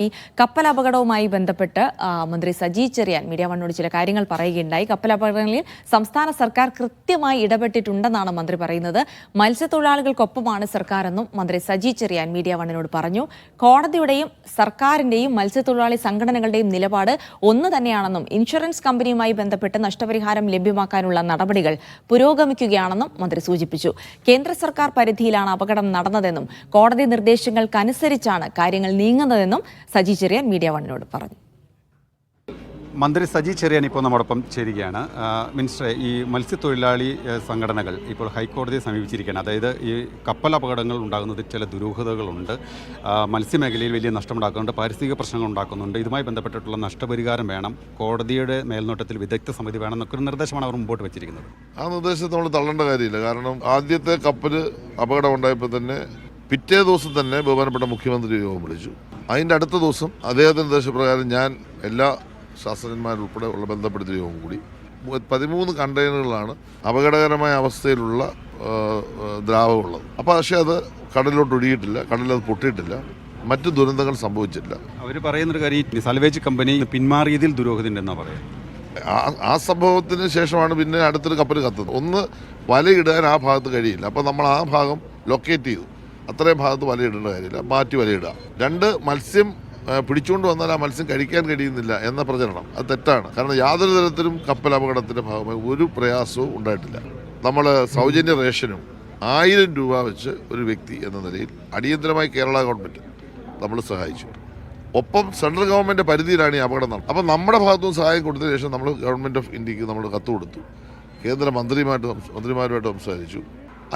ഈ കപ്പൽ അപകടവുമായി ബന്ധപ്പെട്ട് മന്ത്രി സജി ചെറിയാൻ മീഡിയ വണ്ണോട് ചില കാര്യങ്ങൾ പറയുകയുണ്ടായി. കപ്പൽ അപകടങ്ങളിൽ സംസ്ഥാന സർക്കാർ കൃത്യമായി ഇടപെട്ടിട്ടുണ്ടെന്നാണ് മന്ത്രി പറയുന്നത്. മത്സ്യത്തൊഴിലാളികൾക്കൊപ്പമാണ് സർക്കാരെന്നും മന്ത്രി സജി ചെറിയാൻ മീഡിയ വണ്ണിനോട് പറഞ്ഞു. കോടതിയുടെയും സർക്കാരിന്റെയും മത്സ്യത്തൊഴിലാളി സംഘടനകളുടെയും നിലപാട് ഒന്ന് തന്നെയാണെന്നും ഇൻഷുറൻസ് കമ്പനിയുമായി ബന്ധപ്പെട്ട് നഷ്ടപരിഹാരം ലഭ്യമാക്കാനുള്ള നടപടികൾ പുരോഗമിക്കുകയാണെന്നും മന്ത്രി സൂചിപ്പിച്ചു. കേന്ദ്ര സർക്കാർ പരിധിയിലാണ് അപകടം നടന്നതെന്നും കോടതി നിർദ്ദേശങ്ങൾക്കനുസരിച്ചാണ് കാര്യങ്ങൾ നീങ്ങുന്നതെന്നും സജി ചെറിയാൻ മീഡിയ വണ്ണിനോട് പറഞ്ഞു. മന്ത്രി സജി ചെറിയാൻ ഇപ്പോൾ നമ്മോടൊപ്പം ചേരുകയാണ്. മിനിസ്റ്ററെ, ഈ മത്സ്യത്തൊഴിലാളി സംഘടനകൾ ഇപ്പോൾ ഹൈക്കോടതിയെ സമീപിച്ചിരിക്കുകയാണ്. അതായത് ഈ കപ്പൽ അപകടങ്ങൾ ഉണ്ടാകുന്നതിൽ ചില ദുരൂഹതകളുണ്ട്, മത്സ്യമേഖലയിൽ വലിയ നഷ്ടമുണ്ടാക്കുന്നുണ്ട്, പാരിസ്ഥിതിക പ്രശ്നങ്ങൾ ഉണ്ടാക്കുന്നുണ്ട്. ഇതുമായി ബന്ധപ്പെട്ടിട്ടുള്ള നഷ്ടപരിഹാരം വേണം, കോടതിയുടെ മേൽനോട്ടത്തിൽ വിദഗ്ധ സമിതി വേണം എന്നൊക്കെ ഒരു നിർദ്ദേശമാണ് അവർ മുമ്പോട്ട് വെച്ചിരിക്കുന്നത്. ആ നിർദ്ദേശത്തെ നമ്മൾ തള്ളേണ്ട കാര്യമില്ല. കാരണം ആദ്യത്തെ കപ്പൽ അപകടം ഉണ്ടായപ്പോൾ തന്നെ പിറ്റേ ദിവസം തന്നെ ബഹുമാനപ്പെട്ട മുഖ്യമന്ത്രി യോഗം വിളിച്ചു. അതിൻ്റെ അടുത്ത ദിവസം അദ്ദേഹത്തിൻ്റെ നിർദ്ദേശപ്രകാരം ഞാൻ എല്ലാ ശാസ്ത്രജ്ഞന്മാരുൾപ്പെടെ ഉള്ള ബന്ധപ്പെടുത്തിയ യോഗം കൂടി 13 കണ്ടെയ്നറുകളാണ് അപകടകരമായ അവസ്ഥയിലുള്ള ദ്രാവകമുള്ളത്. അപ്പോൾ പക്ഷേ അത് കടലിലോട്ട് ഒഴുകിയിട്ടില്ല, കടലത് പൊട്ടിയിട്ടില്ല, മറ്റു ദുരന്തങ്ങൾ സംഭവിച്ചിട്ടില്ല. അവർ പറയുന്നൊരു കാര്യം സാൽവേജ് കമ്പനി പിന്മാറിയതിൽ ദുരൂഹതയുണ്ടെന്നാണ് പറയുന്നത്. ആ സംഭവത്തിന് ശേഷമാണ് പിന്നെ അടുത്തൊരു കപ്പൽ കത്തുന്നത്. ഒന്ന്, വലയിടാൻ ആ ഭാഗത്ത് കഴിയില്ല, അപ്പോൾ നമ്മൾ ആ ഭാഗം ലൊക്കേറ്റ് ചെയ്തു. അത്രയും ഭാഗത്ത് വലയിടേണ്ട കാര്യമില്ല, മാറ്റി വലയിടുക. 2, മത്സ്യം പിടിച്ചുകൊണ്ട് വന്നാൽ ആ മത്സ്യം കഴിക്കാൻ കഴിയുന്നില്ല എന്ന പ്രചരണം അത് തെറ്റാണ്. കാരണം യാതൊരു തരത്തിലും കപ്പൽ അപകടത്തിൻ്റെ ഭാഗമായി ഒരു പ്രയാസവും ഉണ്ടായിട്ടില്ല. നമ്മൾ സൗജന്യ റേഷനും 1000 രൂപ വെച്ച് ഒരു വ്യക്തി എന്ന നിലയിൽ അടിയന്തരമായി കേരള ഗവൺമെൻറ് നമ്മൾ സഹായിച്ചു. ഒപ്പം സെൻട്രൽ ഗവൺമെൻറ് പരിധിയിലാണ് ഈ അപകടം നടന്നത്. അപ്പോൾ നമ്മുടെ ഭാഗത്തും സഹായം കൊടുത്തതിന് ശേഷം നമ്മൾ ഗവൺമെൻറ് ഓഫ് ഇന്ത്യക്ക് നമ്മൾ കത്ത് കൊടുത്തു, കേന്ദ്ര മന്ത്രിമാരുമായിട്ട് സംസാരിച്ചു.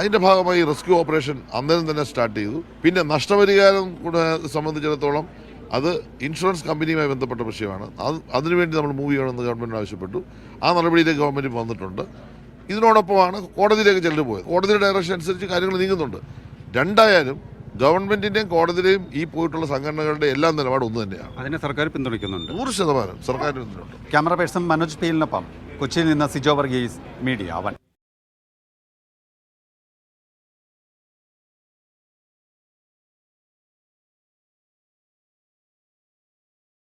അതിൻ്റെ ഭാഗമായി റെസ്ക്യൂ ഓപ്പറേഷൻ അന്നേരം തന്നെ സ്റ്റാർട്ട് ചെയ്തു. പിന്നെ നഷ്ടപരിഹാരം കൂടെ സംബന്ധിച്ചിടത്തോളം അത് ഇൻഷുറൻസ് കമ്പനിയുമായി ബന്ധപ്പെട്ട വിഷയമാണ്. അതിനുവേണ്ടി നമ്മൾ മൂവ് ചെയ്യണമെന്ന് ഗവൺമെൻറ് ആവശ്യപ്പെട്ടു. ആ നടപടിയിലേക്ക് ഗവൺമെൻറ് വന്നിട്ടുണ്ട്. ഇതിനോടൊപ്പമാണ് കോടതിയിലേക്ക് ചെല്ലു പോയത്. കോടതിയുടെ ഡയറക്ഷൻ അനുസരിച്ച് കാര്യങ്ങൾ നീങ്ങുന്നുണ്ട്. രണ്ടായാലും ഗവൺമെൻറ്റിൻ്റെയും കോടതിയുടെയും ഈ പോയിട്ടുള്ള സംഘടനകളുടെ എല്ലാം നിലപാട് ഒന്ന് തന്നെയാണ്. അതിനെ സർക്കാർ പിന്തുണയ്ക്കുന്നുണ്ട്. 100% സർക്കാർ പിന്തുണയുണ്ട്. ക്യാമറ പേഴ്സൺ മനോജ് പീലിനൊപ്പം കൊച്ചിയിൽ നിന്ന് സിജോ വർഗീസ്, മീഡിയ 1.